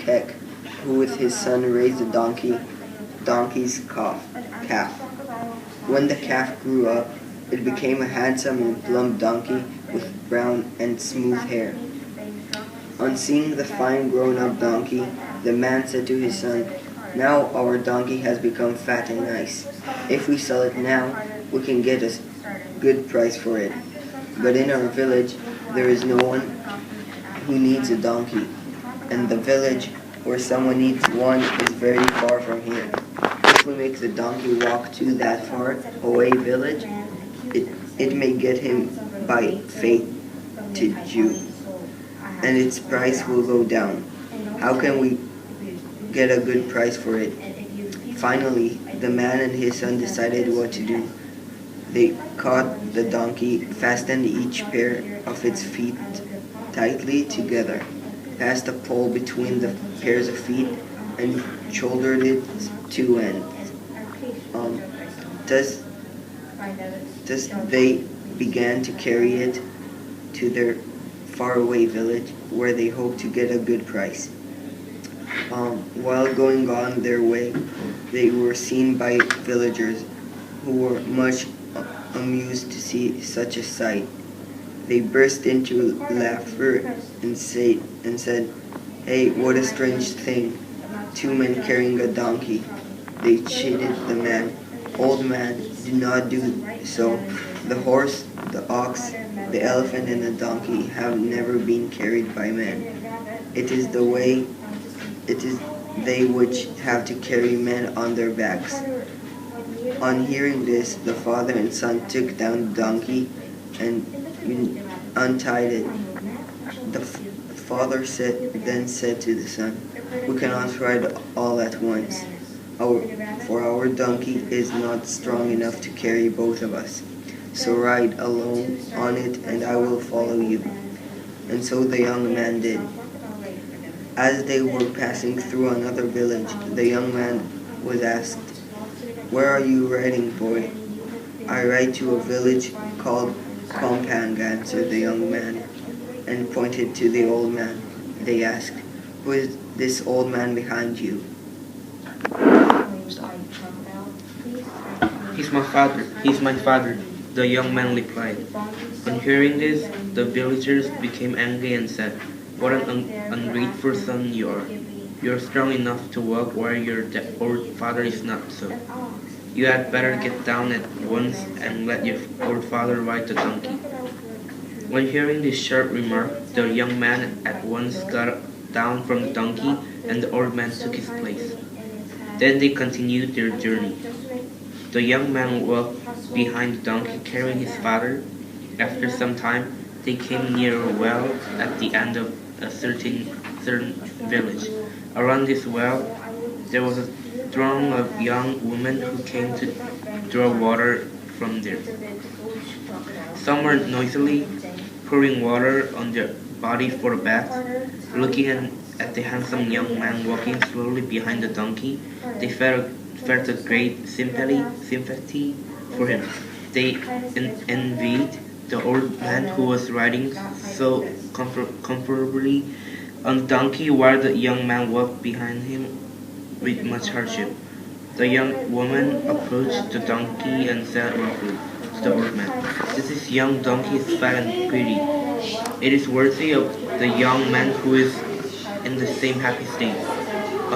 Peck, who with his son raised a donkey's calf. When the calf grew up, it became a handsome and plump donkey with brown and smooth hair. On seeing the fine grown-up donkey, the man said to his son, "Now our donkey has become fat and nice. If we sell it now, we can get a good price for it. But in our village, there is no one who needs a donkey, and the village where someone needs one is very far from here. If we make the donkey walk to that far away village, it may get him by fate to June, and its price will go down. How can we get a good price for it?" Finally, the man and his son decided what to do. They caught the donkey, fastened each pair of its feet tightly together, passed a pole between the pairs of feet, and shouldered its two ends. Thus they began to carry it to their faraway village, where they hoped to get a good price. While going on their way, they were seen by villagers who were much amused to see such a sight. They burst into laughter and said, "Hey, what a strange thing! Two men carrying a donkey." They chided the man. "Old man, do not do so. The horse, the ox, the elephant, and the donkey have never been carried by men. It is they which have to carry men on their backs." On hearing this, the father and son took down the donkey and untied it. The father then said to the son, "We cannot ride all at once, for our donkey is not strong enough to carry both of us. So ride alone on it, and I will follow you." And so the young man did. As they were passing through another village, the young man was asked, "Where are you riding, boy?" "I ride to a village called Kompang," answered the young man, and pointed to the old man. They asked, "Who is this old man behind you?" He's my father, the young man replied. On hearing this, the villagers became angry and said, "What an ungrateful son you are. You're strong enough to walk while your old father is not so. You had better get down at once and let your old father ride the donkey." When hearing this sharp remark, the young man at once got down from the donkey, and the old man took his place. Then they continued their journey. The young man walked behind the donkey, carrying his father. After some time, they came near a well at the end of a certain village. Around this well, there was a throng of young women who came to draw water from there. Some were noisily pouring water on their body for a bath. Looking at the handsome young man walking slowly behind the donkey, they felt a great sympathy for him. They envied the old man who was riding so comfortably on the donkey, while the young man walked behind him with much hardship. The young woman approached the donkey and said roughly to the old man, "This young donkey is fat and pretty. It is worthy of the young man who is in the same happy state.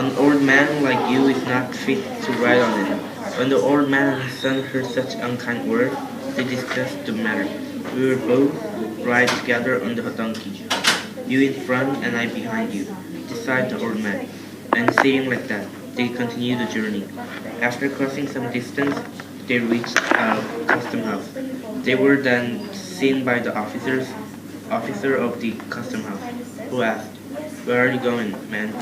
An old man like you is not fit to ride on it." When the old man and his son heard such unkind words, they discussed the matter. "We will both ride together on the donkey. You in front and I behind you," decided the old man. And saying like that, they continued the journey. After crossing some distance, they reached a custom house. They were then seen by the officer of the custom house, who asked, "Where are you going, man?"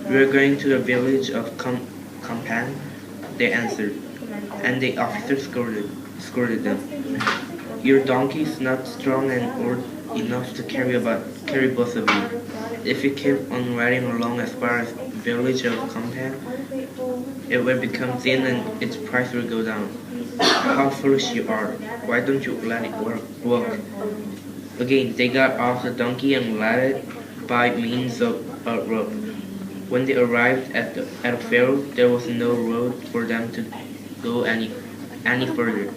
"We are going to the village of Kompang," they answered, and the officer scolded them. "Your donkey is not strong and old enough to carry both of you. If you keep on riding along as far as the village of Kompang, it will become thin and its price will go down. How foolish you are! Why don't you let it walk?" Again, they got off the donkey and led it by means of a rope. When they arrived at a fair, there was no road for them to go any further,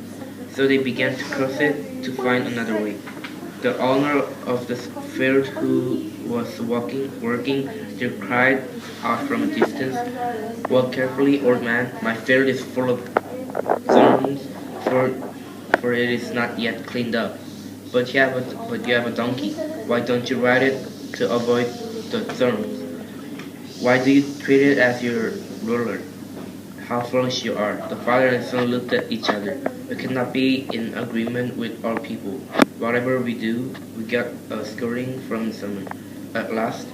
so they began to cross it to find another way. The owner of the field, who was working there, cried out from a distance, "Walk carefully, old man. My field is full of thorns, for it is not yet cleaned up. But you have a donkey. Why don't you ride it to avoid the thorns? Why do you treat it as your ruler? How foolish you are." The father and son looked at each other. "We cannot be in agreement with our people. Whatever we do, we get a scolding from someone." At last,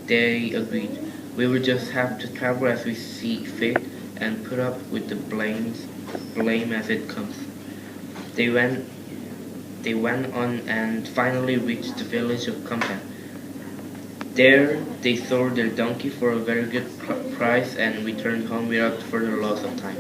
they agreed. "We will just have to travel as we see fit and put up with the blame as it comes." They went, they went on and finally reached the village of Campan. There, they sold their donkey for a very good price and returned home without further loss of time.